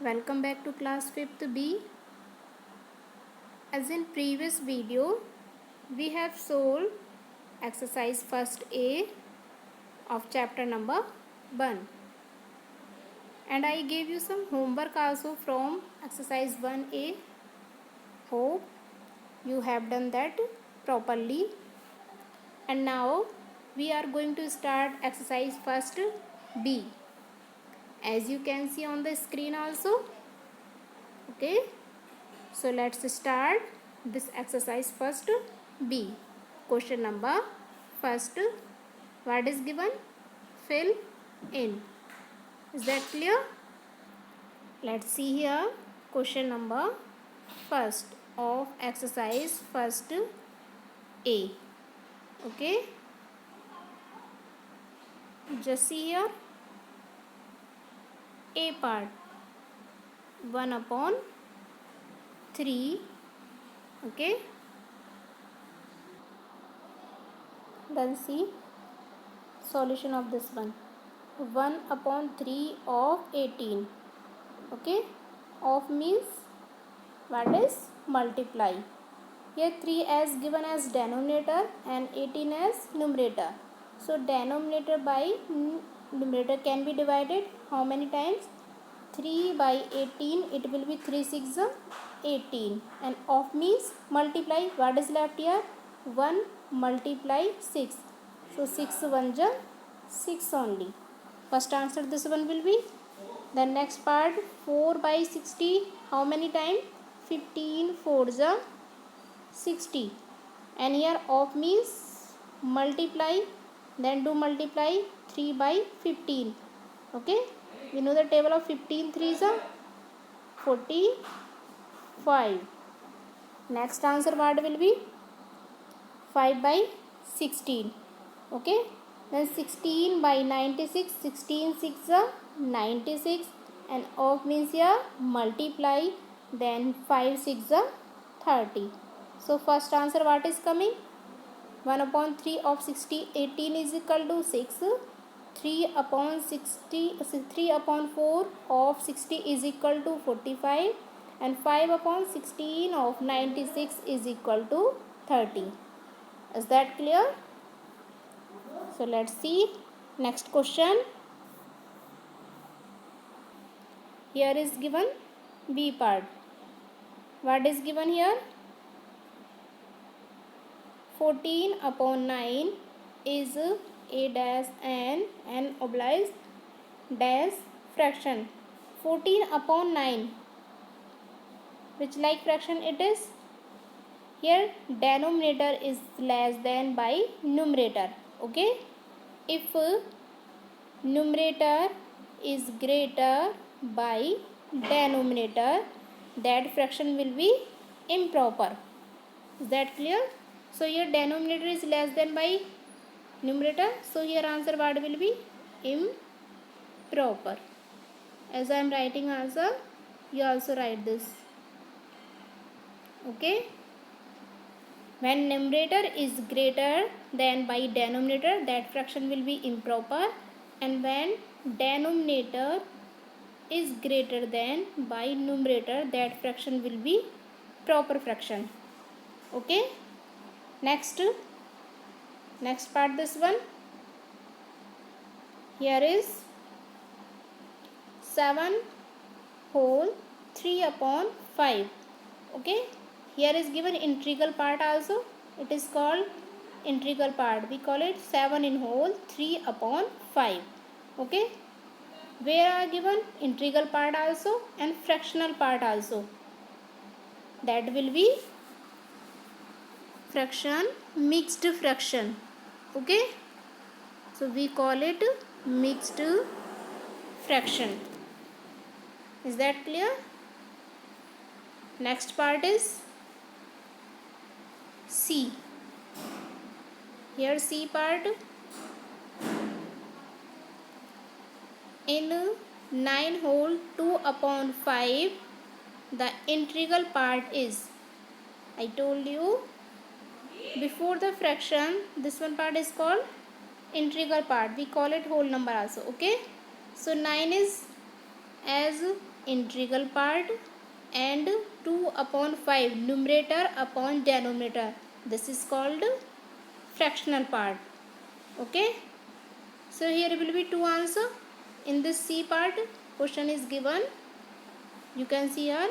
Welcome back to class 5th B. As in previous video, we have solved exercise first A of chapter number 1. And I gave you some homework also from exercise 1A. Hope you have done that properly. And now we are going to start exercise first B. As you can see on the screen also. Okay. So let's start this exercise first B. Question number first. What is given? Fill in. Is that clear? Let's see here. Question number first of exercise first A. Okay. Just see here. A part 1/3. Okay. Then see solution of this one. 1/3 of 18. Okay. Of means what is multiply. Here 3 as given as denominator and 18 as numerator. So denominator by numerator can be divided how many times? 3 by 18. It will be 3 6 18. And of means multiply. What is left here? 1 multiply 6. So 6 1 6 only. First answer this one will be. Then next part 4 by 60. How many times? 15 4 60. And here of means multiply. Then do multiply 3 by 15. Okay. We know the table of 15 3s are 45. Next answer what will be? 5 by 16. Okay. Then 16 by 96. 16 6 are 96. And of means here multiply. Then 5 6 are 30. So first answer what is coming? 1/3 of 60. 18 is equal to 6. 3/4 of 60 is equal to 45. And 5/16 of 96 is equal to 30. Is that clear? So let's see next question. Here is given B part. What is given here? 14/9 is a dash and n oblique dash fraction. 14/9. Which like fraction it is? Here denominator is less than by numerator. Okay. If numerator is greater by denominator, that fraction will be improper. Is that clear? So here denominator is less than by numerator. So here answer what will be? Improper. As I am writing answer, you also write this. Okay. When numerator is greater than by denominator, that fraction will be improper. And when denominator is greater than by numerator, that fraction will be proper fraction. Okay. Next part this one. Here is 7 whole 3/5. Okay. Here is given integral part also. It is called integral part. We call it 7 in whole 3/5. Okay. Where are given integral part also and fractional part also. That will be fraction, mixed fraction. Okay. So we call it mixed fraction. Is that clear? Next part is C. Here C part. In 9 whole 2/5, the integral part is, I told you before the fraction, this one part is called integral part. We call it whole number also. Okay. So 9 is as integral part and 2 upon 5 numerator upon denominator. This is called fractional part. Okay. So here will be two answer. In this C part, question is given. You can see here.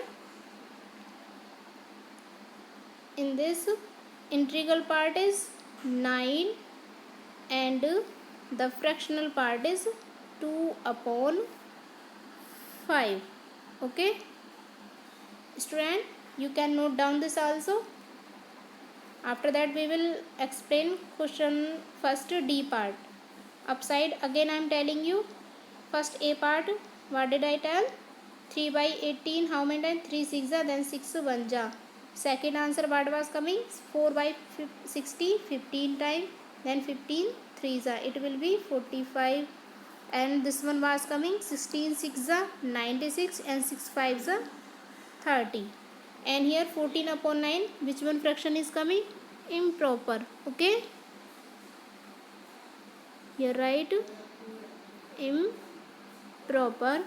In this integral part is 9 and the fractional part is 2 upon 5. Okay. Student, you can note down this also. After that we will explain question first D part. Upside again I am telling you. First A part, what did I tell? 3 by 18, how many times? 3 6 ja, then 6 1 ja. Second answer what was coming? 4 by 60, 15 times, then 15 3 ja. It will be 45. And this one was coming 16 6 ja, 96 and 6 5 ja, 30. And here 14 upon 9, which one fraction is coming? Improper. Okay. Here write improper.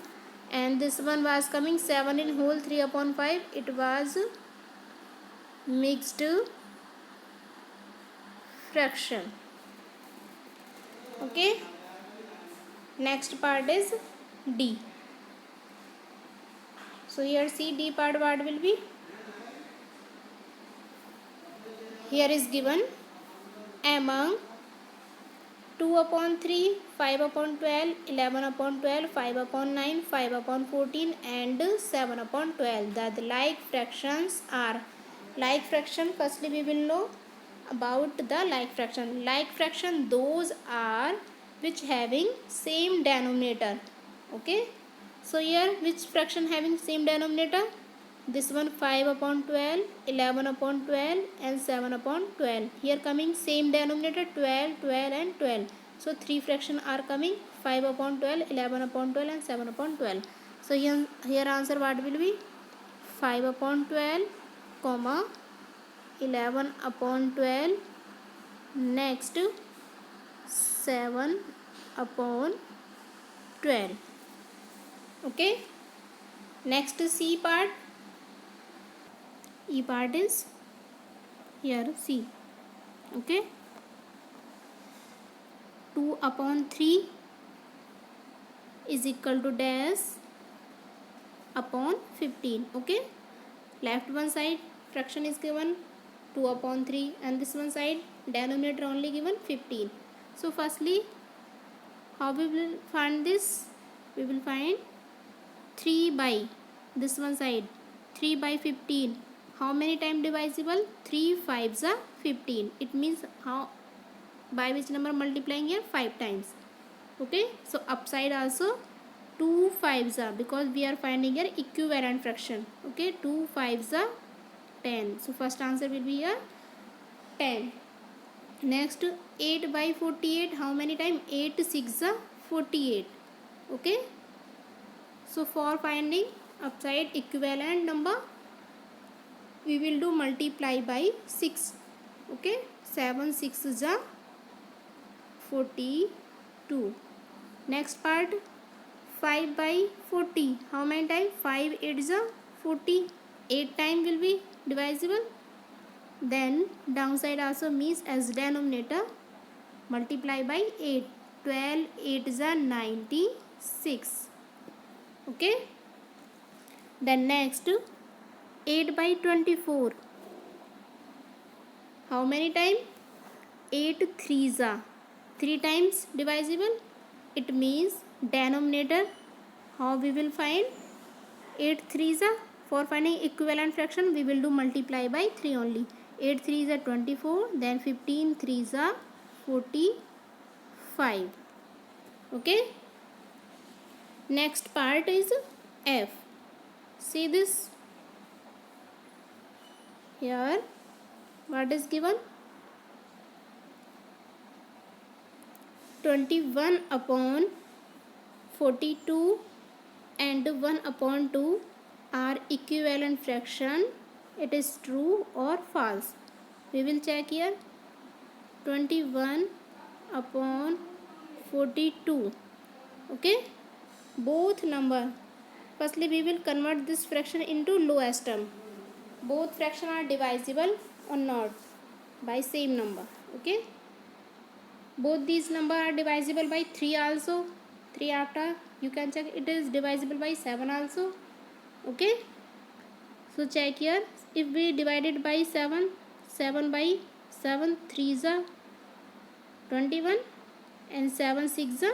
And this one was coming 7 in whole 3 upon 5. It was mixed fraction. Okay. Next part is D. So here see D part what will be? Here is given among 2 upon 3, 5 upon 12, 11 upon 12, 5 upon 9, 5 upon 14 and 7 upon 12. The like fractions are. Like fraction, firstly we will know about the like fraction. Like fraction, those are which having same denominator. Okay. So here which fraction having same denominator? This one 5 upon 12, 11 upon 12 and 7 upon 12. Here coming same denominator 12, 12 and 12. So 3 fraction are coming 5 upon 12, 11 upon 12 and 7 upon 12. So here answer what will be? 5 upon 12, comma 11 upon 12. Next 7 upon 12. Okay. Next C part. E part is here C. Okay. 2 upon 3 is equal to dash upon 15. Okay. Left one side fraction is given 2 upon 3 and this one side denominator only given 15. So firstly how we will find this? We will find 3 by this one side 3 by 15. How many time divisible? 3 5s are 15. It means how by which number multiplying here? 5 times. Okay. So upside also 2 5s are, because we are finding here equivalent fraction. Okay. 2 5s are 10. So first answer will be here 10. Next 8 by 48. How many time? 8 6 are 48. Okay. So for finding upside equivalent number, we will do multiply by 6. Okay. 7 6 is 42. Next part 5 by 40. How many times? 5 8 is 40. 8 time will be divisible. Then downside also means as denominator multiply by 8. 12 8 is 96. Okay. Then next 8 by 24. How many times? 8 3s are 3 times divisible. It means denominator how we will find? 8 3s are, for finding equivalent fraction we will do multiply by 3 only. 8 3s are 24, then 15 3s are 45. Okay. Next part is F. See this here. What is given? 21 upon 42 and 1 upon 2 are equivalent fraction. It is true or false? We will check here. 21 upon 42. Okay. Both number Firstly, we will convert this fraction into lowest term. Both fraction are divisible or not by same number. Okay. Both these number are divisible by 3 also. 3 after you can check it is divisible by 7 also. Okay. So check here. If we divide it by 7, 7 by 7, 3 is 21 and 7 6 is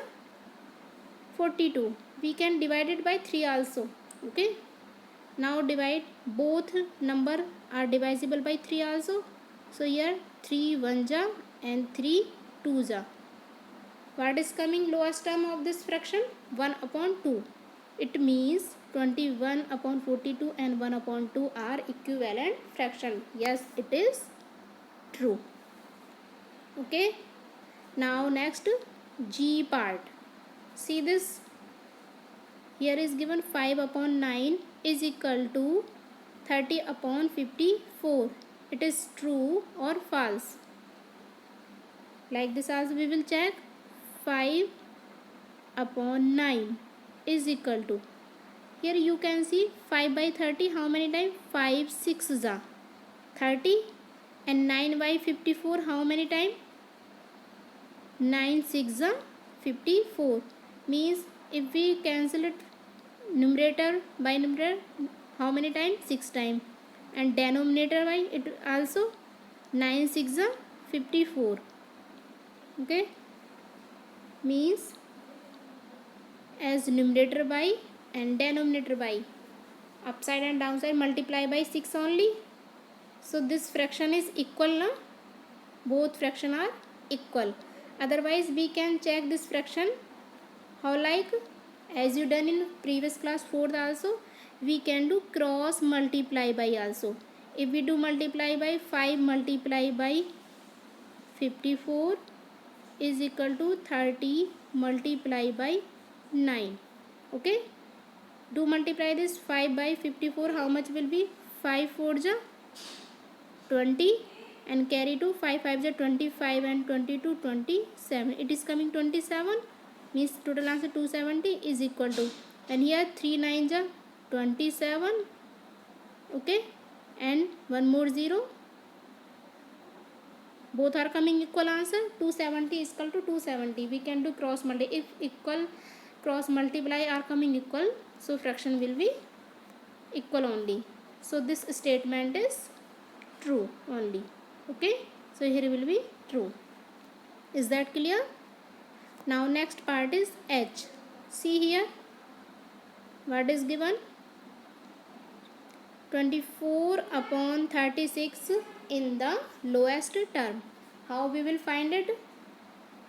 42. We can divide it by 3 also. Okay. Now divide both number are divisible by 3 also. So here 3 1 ja and 3 2 ja. What is coming lowest term of this fraction? 1 upon 2. It means 21 upon 42 and 1 upon 2 are equivalent fraction. Yes, it is true. Okay. Now next G part. See this. Here is given 5 upon 9 is equal to 30 upon 54. It is true or false. Like this also we will check. 5 upon 9 is equal to. Here you can see 5 by 30 how many times? 5 6 is 30 and 9 by 54 how many times? 9 6 is 54. Means if we cancel it numerator by numerator how many times? 6 times, and denominator by it also 9 6 is 54. Okay. Means as numerator by and denominator by, upside and downside multiply by 6 only. So this fraction is equal na? Both fraction are equal. Otherwise we can check this fraction how, like as you done in previous class 4th also, we can do cross multiply by also. If we do multiply by 5 multiply by 54 is equal to 30 multiply by 9. Okay. Do multiply this 5 by 54. How much will be? 5 4 ja 20 and carry to 5 5 ja 25 and 22 27. It is coming 27. Means total answer 270 is equal to, and here 3 9 ja 27. Okay. And one more 0. Both are coming equal answer. 270 is equal to 270. We can do cross multiply. If equal cross multiply are coming equal, so fraction will be equal only. So this statement is true only. Okay. So here will be true. Is that clear? Now next part is H. See here. What is given? 24 upon 36 in the lowest term. How we will find it?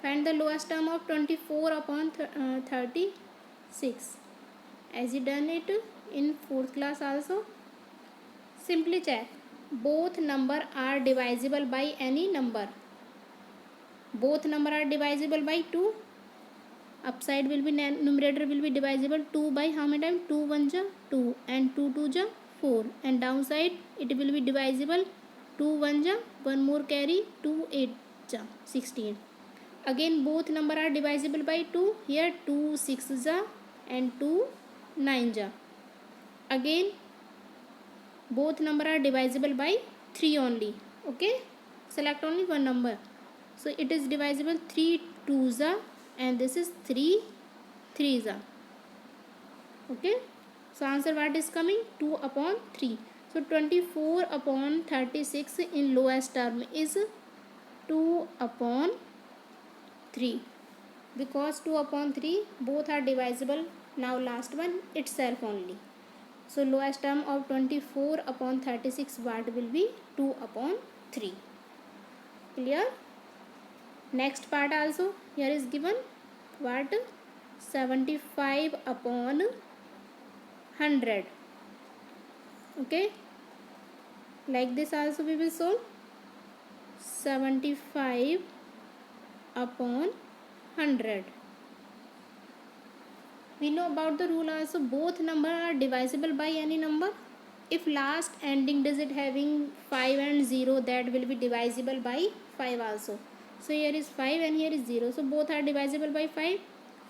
Find the lowest term of 24 upon 36. As you done it in 4th class also. Simply check. Both number are divisible by any number. Both number are divisible by 2. Upside will be numerator will be divisible 2 by how many times? 2 1 ja 2 and 2 2 ja 4, and downside it will be divisible 2 1 ja 1 more carry 2 8 ja 16. Again both number are divisible by 2. Here 2 6 ja and 2 9 ja. Again both number are divisible by 3 only. Okay. Select only one number. So it is divisible 3 2 ja and this is 3 3 ja. Okay. So answer what is coming? 2 upon 3. So 24 upon 36 in lowest term is 2 upon 3. Because 2 upon 3 both are divisible. Now last one itself only. So lowest term of 24 upon 36 what will be? 2 upon 3. Clear? Next part also here is given what? 75 upon 100. Okay. Like this also we will solve. 75 upon 100. We know about the rule also. Both number are divisible by any number. If last ending digit having 5 and 0, that will be divisible by 5 also. So here is 5 and here is 0. So both are divisible by 5.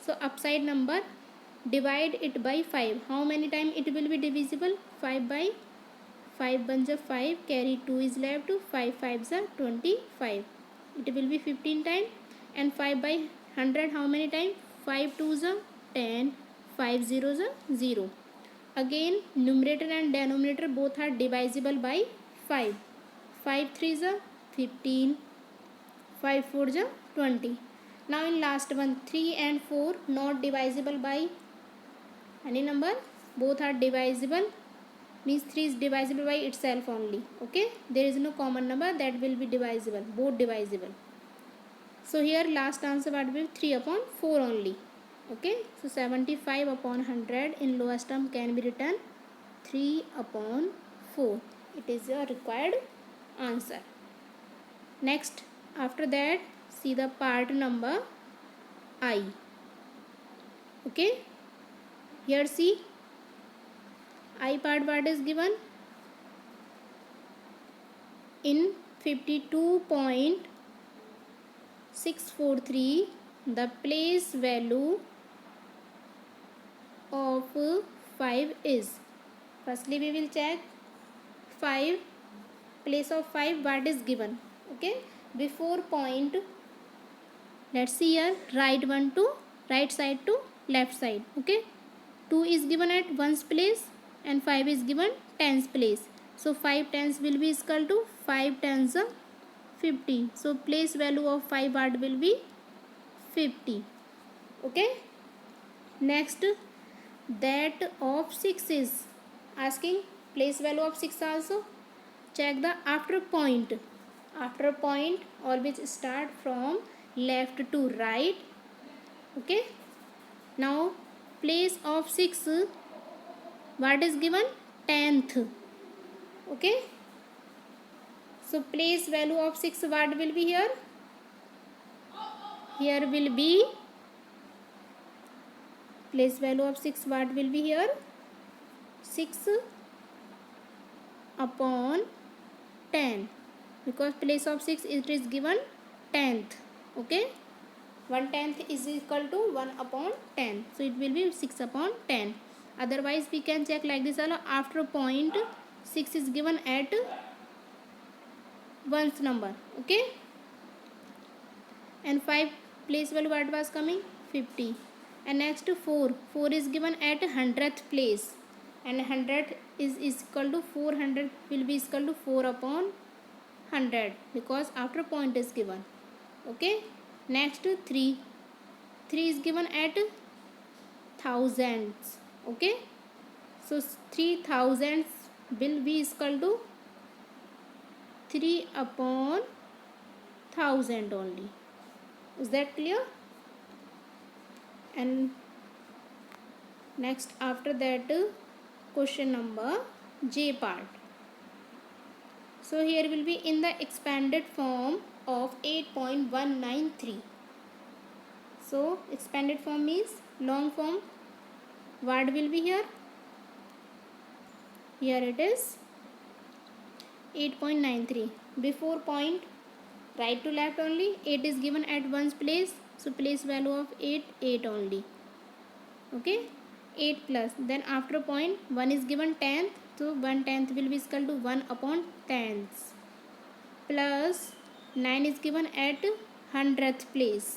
So upside number divide it by 5. How many time it will be divisible? 5 by 5 1 is 5, carry 2 is left, 5 5 is 25. It will be 15 time. And 5 by 100 how many time? 5 2 is 10, 5 0 is 0. Again numerator and denominator both are divisible by 5. 5 3 is 15, 5 4 is 20. Now in last one, 3 and 4 not divisible by any number, both are divisible, means 3 is divisible by itself only. Okay, there is no common number that will be divisible, both divisible. So here last answer what will be 3 upon 4 only. Okay, so 75 upon 100 in lowest term can be written 3 upon 4. It is your required answer. Next, after that, see the part number I. Okay, here see I part what is given in 52.643. The place value of 5 is, firstly we will check 5, place of 5 what is given. Okay, before point, let's see here, right side to left side. Okay, 2 is given at 1's place and 5 is given 10's place. So 5 tens will be equal to 5 tens 50. So place value of 5 what will be 50. Okay, next that of 6 is asking place value of 6 also. Check the after point. After point always start from left to right. Okay, now place of 6 what is given? 10th. Okay, so place value of 6 what will be here? Here will be place value of 6 what will be here? 6 upon 10, because place of 6 it is given 10th. Okay, 1/10 is equal to 1 upon 10, so it will be 6 upon 10. Otherwise we can check like this. After point 6 is given at 1th number. Okay, and 5 place value what was coming? 50. And next 4 is given at 100th place, and 100 is equal to 400 will be equal to 4 upon 100, because after point is given. Okay, next 3 is given at thousands. Okay, so 3000 will be equal to 3 upon 1000 only. Is that clear? And next after that, question number J part. So here will be in the expanded form of 8.193. So expanded form means long form. What will be here? Here it is 8.93. Before point, right to left only, 8 is given at 1's place. So place value of 8 only. Okay, 8 plus, then after point 1 is given 10th, so 1/10 will be equal to 1 upon 10th, plus 9 is given at 100th place,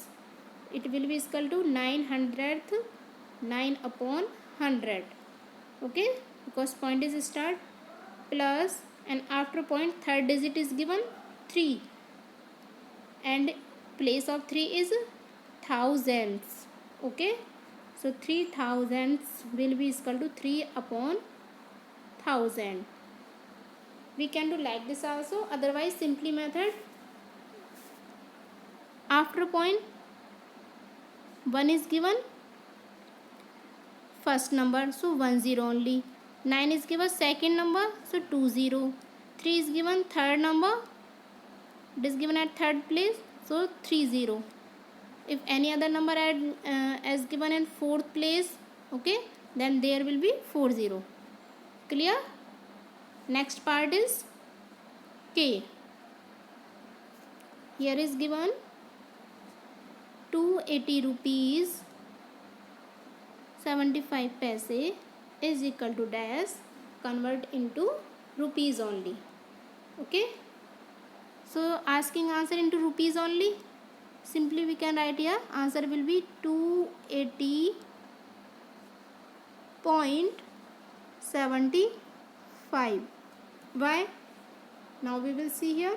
it will be equal to 900th, 9 upon 100. Okay, because point is start, plus, and after point third digit is given 3, and place of 3 is thousands. Okay, so 3000 will be equal to 3 upon 1000. We can do like this also. Otherwise simply method, after point 1 is given first number, so 10 only. 9 is given second number, so 20. 3 is given third number, it is given at third place, so 30. If any other number as given in fourth place, okay, then there will be 40. Clear? Next part is K. Here is given 280 rupees 75 paise is equal to dash, convert into rupees only. Okay, so asking answer into rupees only, simply we can write here answer will be 280.75. Why? Now we will see here.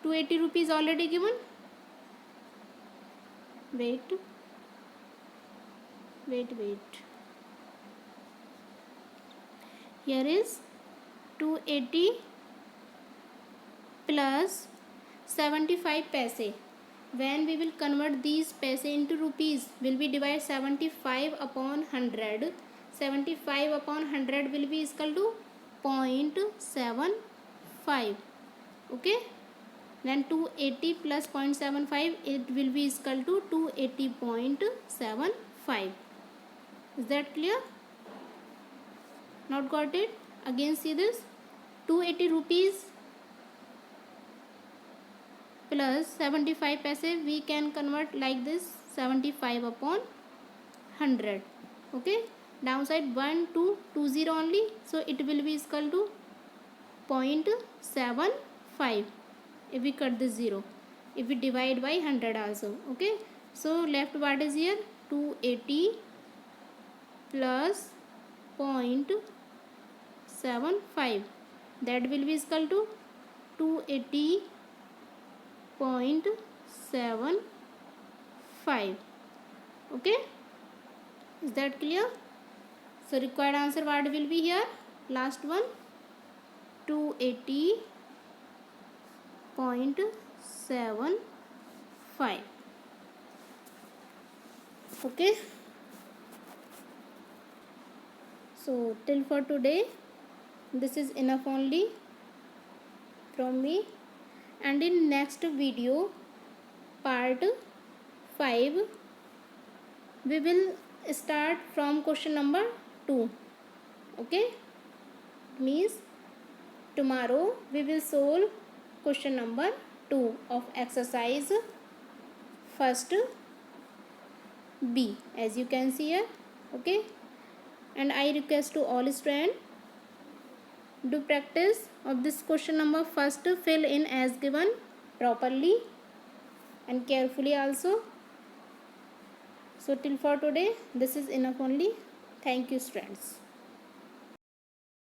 280 rupees already given. Wait. Here is 280 plus 75 paise. When we will convert these paise into rupees, will be divide 75 upon 100. 75 upon 100 will be equal to 0.75. Okay, then 280 plus 0.75, it will be equal to 280.75. Is that clear? Not got it? Again see this, 280 rupees plus 75 paise, we can convert like this, 75 upon 100. Okay, downside 1 to 20 only, so it will be equal to 0.75 if we cut this 0, if we divide by 100 also. Okay, so left what is here, 280 plus 0.75, that will be equal to 280.75. okay, is that clear? So required answer what will be here, last one, 280.75. okay, so till for today this is enough only from me, and in next video part 5 we will start from question number 2. okay, means tomorrow we will solve question number 2 of exercise first B, as you can see here. okay, and I request to all students, do practice of this question number first, fill in as given properly and carefully also. So till for today this is enough only. Thank you students.